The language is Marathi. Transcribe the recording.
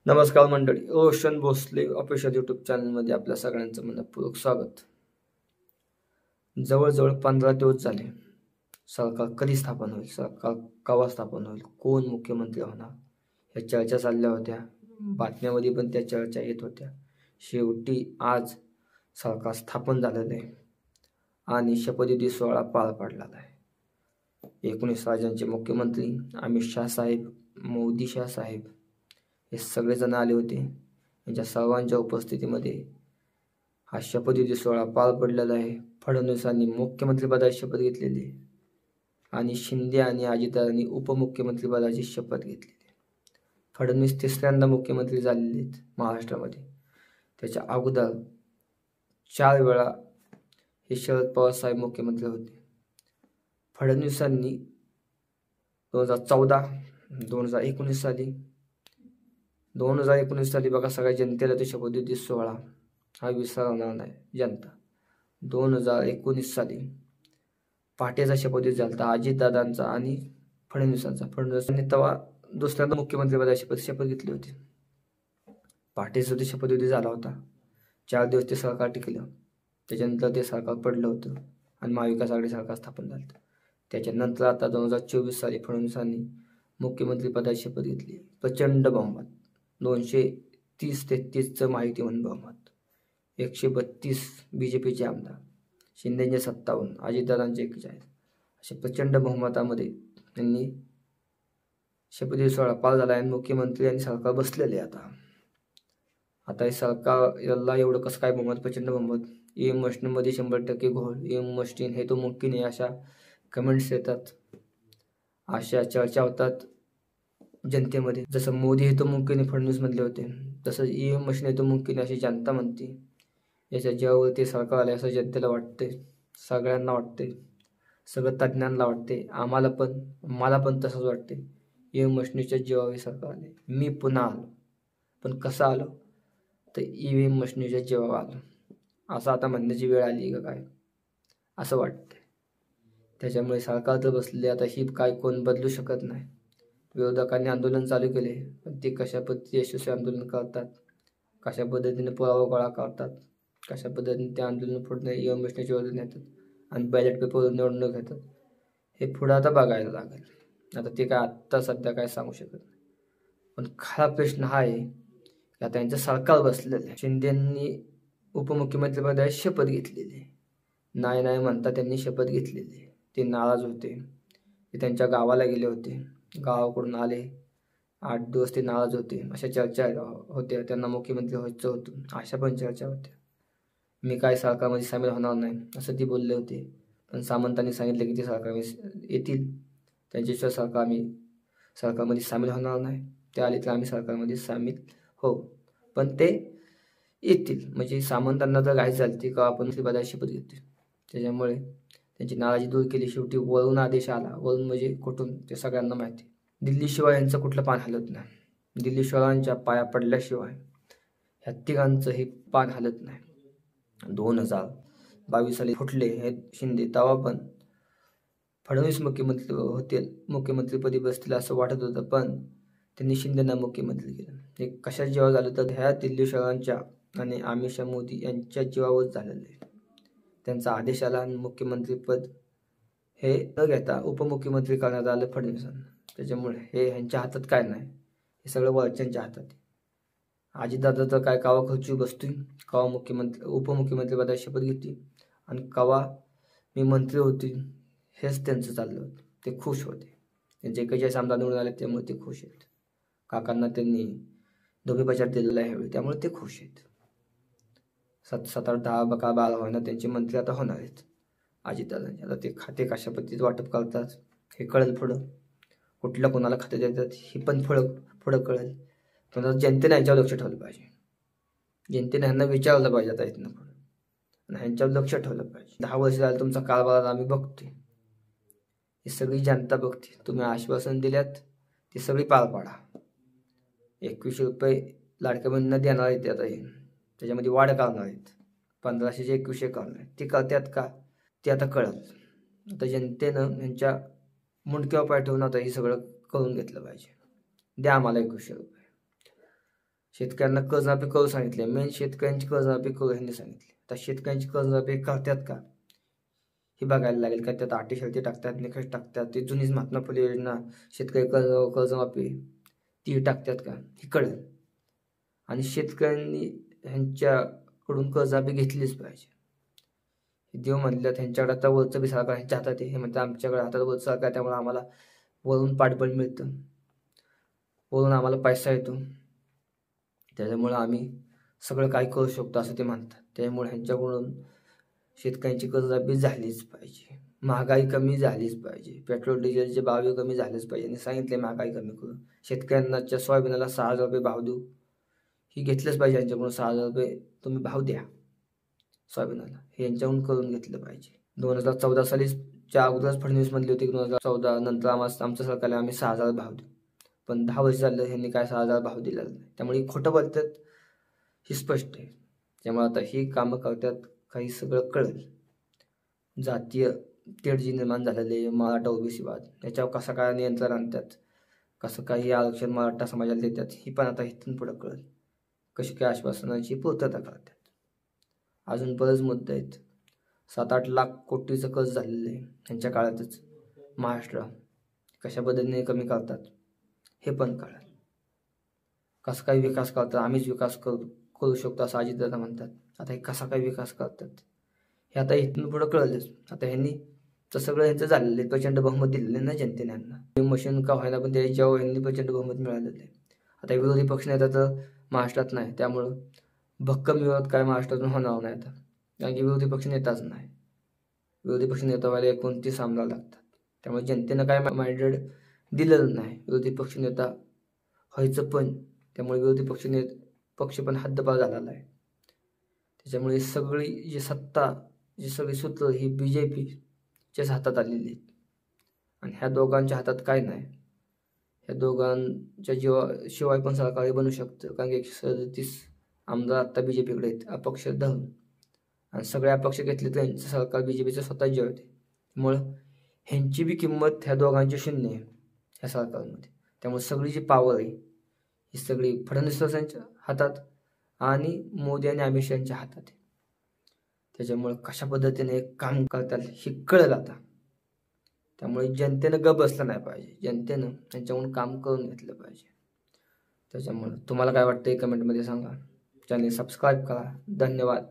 नमस्कार मंडळी, रोशन भोसले ऑफिशियल यूट्यूब चॅनलमध्ये आपल्या सगळ्यांचं मनपूर्वक स्वागत. जवळजवळ 15 दिवस झाले. सरकार कधी स्थापन होईल, सरकार केव्हा स्थापन होईल, कोण मुख्यमंत्री होणार, ह्या चर्चा चालल्या होत्या. बातम्यामध्ये पण त्या चर्चा येत होत्या. शेवटी आज सरकार स्थापन झालेलं आहे आणि शपथविधी सोहळा पार पडलेला आहे. 19 राज्यांचे मुख्यमंत्री, अमित शाह साहेब, मोदी शाह साहेब हे सगळेजण आले होते. यांच्या सर्वांच्या उपस्थितीमध्ये हा शपथविधी सोहळा पार पडलेला आहे. फडणवीसांनी मुख्यमंत्रीपदाची शपथ घेतलेली आहे आणि शिंदे आणि अजितदादांनी उपमुख्यमंत्रीपदाची शपथ घेतलेली आहे. फडणवीस तिसऱ्यांदा मुख्यमंत्री झालेले आहेत महाराष्ट्रामध्ये. त्याच्या अगोदर 4 वेळा हे शरद पवार साहेब मुख्यमंत्री होते. फडणवीसांनी 2014, 2019 साली 2019 साली बघा, सगळ्या जनतेला तो शपथविधी सोहळा हा विसरणार नाही जनता. 2019 साली पहाटेचा शपथविधी झाला अजितदादांचा आणि फडणवीसांचा. फडणवीसांनी तेव्हा दुसऱ्यांदा मुख्यमंत्रीपदाची शपथ घेतली होती. पहाटेचा तो शपथविधी झाला होता. 4 दिवस ते सरकार टिकलं. त्याच्यानंतर ते सरकार पडलं होतं आणि महाविकास आघाडी सरकार स्थापन झालं. त्याच्यानंतर आता 2024 साली फडणवीसांनी मुख्यमंत्रीपदाची शपथ घेतली. प्रचंड बहुमत, 230-33चं माहिती म्हणून बहुमत, 132 BJPचे आमदार, शिंदेचे 57, अजितदादांचे 41, अशा प्रचंड बहुमतामध्ये त्यांनी शपथविधी सोहळा पार झाला आणि मुख्यमंत्री आणि सरकार बसलेले. आता हे सरकार याला एवढं कसं काय बहुमत, प्रचंड बहुमत, EVM मशीनमध्ये 100% घोळ, EVM मशीन हे तो मुमकिन आहे, अशा कमेंट्स येतात, अशा चर्चा होतात जनतेमध्ये. जसं मोदी हे तो मुमकिन आहे फडणवीस म्हणले होते, तसं EVM मशीन हे तो मुमकिन आहे अशी जनता म्हणते. याच्या जेव्हा ते सरकार आले असं जनतेला वाटते, सगळ्यांना वाटते, सगळं तज्ज्ञांना वाटते, मला पण तसंच वाटते. EVM मशीनच्या जेव्हा हे सरकार आले, मी पुन्हा आलो. पण कसं आलो, तर EVM मशीनच्या जेव्हा आलो असं आता म्हणण्याची वेळ आली का काय, असं वाटतं. त्याच्यामुळे सरकार तर बसले. आता ही काय कोण बदलू शकत नाही. विरोधकांनी आंदोलन चालू केले, पण ते कशा पद्धतीने यशस्वी आंदोलन करतात, कशा पद्धतीने पुरावा गोळा करतात, कशा पद्धतीने ते आंदोलन पुढे EVM मशीनची वजन येतात आणि बॅलेट पेपरवर निवडणूक घेतात, हे पुढं आता बघायला लागेल. आता ते काय आत्ता सध्या काय सांगू शकत नाही. पण खरा प्रश्न हा आहे की आता यांचं सरकार बसलेलं आहे. शिंदेंनी उपमुख्यमंत्रीपदाची शपथ घेतलेली, नाही म्हणता त्यांनी शपथ घेतलेली. ते नाराज होते, ते त्यांच्या गावाला गेले होते, गावाकडून आले, 8 दिवस ते नाराज होते, अशा चर्चा होत्या. त्यांना मुख्यमंत्री व्हायचं होतं, अशा पण चर्चा होत्या. मी काय सरकारमध्ये सामील होणार नाही असं ते बोलले होते. पण सामंतांनी सांगितलं की ते सरकारमध्ये येतील, त्यांच्याशिवाय सरकारमध्ये सामील होणार नाही. ते आले तर आम्ही सरकारमध्ये सामील हो, पण ते येतील. म्हणजे सामंतांना तर घाई झाली का आपण पदाची शपथ घेतली, त्याच्यामुळे त्यांची नाराजी दूर केली. शेवटी वरून आदेश आला. वरून म्हणजे कुठून ते सगळ्यांना माहिती. दिल्लीशिवाय यांचं कुठलं पान हलत नाही. दिल्लीश्वरांच्या पाया पडल्याशिवाय ह्या तिघांचं हे पान हलत नाही. 2022 साली फुटले हे शिंदे, तेव्हा पण फडणवीस मुख्यमंत्रीपदी बसतील असं वाटत होतं, पण त्यांनी शिंदेना मुख्यमंत्री केलं. हे कशा जीवावर झालं, तर ह्या दिल्लीश्वरांच्या आणि अमित शाह मोदी यांच्या जीवावर झालेलं आहे. त्यांचा आदेश आला आणि मुख्यमंत्रीपद हे न घेता उपमुख्यमंत्री करण्यात आलं फडणवीसांना. त्याच्यामुळे हे ह्यांच्या हातात काय नाही, हे सगळं वरच्यांच्या हातात आहे. अजितदादा तर काय कावा खुर्ची बसतोय, कवा उपमुख्यमंत्रीपदाची शपथ घेतली आणि कवा मी मंत्री होती, हेच त्यांचं चाललं होतं. ते खुश होते. त्यांचे 41 आमदार निवडून आले, त्यामुळे ते खुश आहेत. काकांना त्यांनी धोबीपछाड दिलेला आहे यावेळी, त्यामुळे ते खुश आहेत. 7, 8, 10, 12 होणार त्यांचे मंत्री आता होणार आहेत अजितदादांचे. आता ते खाते कशा पद्धतीत वाटप करतात हे कळेल पुढं, कुठल्या कोणाला खाते देतात हे पण पुढं कळेल. पण आता जनतेने ह्यांच्यावर लक्ष ठेवलं पाहिजे. जनतेने ह्यांना विचारलं पाहिजे आता इथनं पुढं, आणि ह्यांच्यावर लक्ष ठेवलं पाहिजे. 10 वर्ष झालं तुमचा कारभार आम्ही बघतोय, ही सगळी जनता बघते. तुम्ही आश्वासन दिल्यात ती सगळी पार पाडा. 2100 रुपये लाडक्या बहिणींना देणार आहेत आता, हे त्याच्यामध्ये वाढ करणार आहेत, 1500चे 2100 करणार आहेत. ते करतात का ते आता कळलं. आता जनतेनं ह्यांच्या मुंडक्यावर पाय ठेवून आता हे सगळं करून घेतलं पाहिजे. द्या आम्हाला 2100 रुपये. शेतकऱ्यांना कर्जमाफी करू सांगितले, मेन शेतकऱ्यांची कर्जमाफी करू ह्यांनी सांगितले. आता शेतकऱ्यांची कर्जमाफी करतात का हे बघायला लागेल. का त्यात अटी शर्ती टाकतात, निकष टाकतात, ती जुनीच महात्मा फुले योजना शेतकरी कर्जमाफी ती टाकतात का हे कळेल. आणि शेतकऱ्यांनी ह्यांच्याकडून कर्जमाफी घेतलीच पाहिजे. देव म्हणलं त्यांच्याकडे आता वरचं बी सरकार ह्यांच्या हातात आहे. हे म्हणतात आमच्याकडे हातात वरचं सरकार, त्यामुळे आम्हाला वरून पाठबळ मिळतं, वरून आम्हाला पैसा येतो, त्याच्यामुळे आम्ही सगळं काय करू शकतो असं ते म्हणतात. त्यामुळे ह्यांच्याकडून शेतकऱ्यांची कर्जमाफी झालीच पाहिजे, महागाई कमी झालीच पाहिजे, पेट्रोल डिझेलचे भाव कमी झालेच पाहिजे. आणि सांगितले महागाई कमी करू, शेतकऱ्यांना सोयाबीनाला 6,000 रुपये भाव देऊ, ही घेतलंच पाहिजे. यांच्याकडून 6,000 रुपये तुम्ही भाव द्या सोयाबीनाला, हे यांच्याकडून करून घेतलं पाहिजे. 2014 सालीच्या अगोदरच फडणवीस म्हणले होते की 2014 नंतर आमचं सरकारला आम्ही 6,000 भाव देऊ, पण 10 वर्ष झालं ह्यांनी काय 6,000 भाव दिलेला नाही. त्यामुळे खोटं बोलतात ही स्पष्ट आहे. त्यामुळे आता ही कामं करतात काही सगळं कळेल. जातीय तेढ जी निर्माण झालेले मराठा ओबीसी वाद, याच्यावर कसं काय नियंत्रण आणतात, कसं काही आरक्षण मराठा समाजाला देतात, ही पण आता इथून पुढं कळेल. कशी काय आश्वासनाची पूर्तता करतात. अजून बरेच मुद्दे आहेत. 7-8 लाख कोटीचं कर्ज झालेलं आहे यांच्या काळातच. महाराष्ट्र कशा पद्धतीने कमी करतात हे पण कळेल. कसा काही विकास करतात, आम्हीच विकास करू शकतो असं अजितदादा म्हणतात. आता हे कसा काय विकास करतात हे आता इथून पुढं कळलंच. आता ह्यांनी तर सगळं ह्यांचं झालेलं आहे, प्रचंड बहुमत दिलेलं ना जनतेने यांना. मशीन का व्हायला पण त्याच्यावर ह्यांनी प्रचंड बहुमत मिळालेलं आहे. आता विरोधी पक्ष नेता तर महाराष्ट्रात नाही, त्यामुळं भक्कम विरोध काय महाराष्ट्रातून होणार नाही आता, कारण की विरोधी पक्ष नेताच नाही. विरोधी पक्ष नेता व्हायला 29 आमदार लागतात. त्यामुळे जनतेनं काय माइंडेड दिलेलं नाही विरोधी पक्ष नेता व्हायचं पण. त्यामुळे विरोधी पक्ष पण हद्दपार झालेला आहे. त्याच्यामुळे सगळी जी सत्ता, जी सगळी सूत्र ही BJPच्याच हातात आलेली आहेत. आणि ह्या दोघांच्या हातात काय नाही. ह्या दोघांच्या शिवाय पण सरकार बनू शकतं, कारण की 137 आमदार आत्ता BJPकडे आहेत अपक्ष धरून, आणि सगळे अपक्ष घेतले तर यांचं सरकार BJPचं स्वतः जे होते. त्यामुळं ह्यांची बी किंमत ह्या दोघांची शून्य आहे ह्या सरकारमध्ये. त्यामुळे सगळी जी पॉवर आहे ही सगळी फडणवीसांच्या हातात आणि मोदी आणि अमित शहा यांच्या हातात आहे. त्याच्यामुळे कशा पद्धतीने काम करतात हे कळेल आता. त्यामुळे जनतेनं गप बसलं नाही पाहिजे, जनतेनं त्यांच्याकडून काम करून घेतलं पाहिजे. त्याच्यामुळे तुम्हाला काय वाटतं कमेंटमध्ये सांगा. चॅनल सबस्क्राईब करा. धन्यवाद.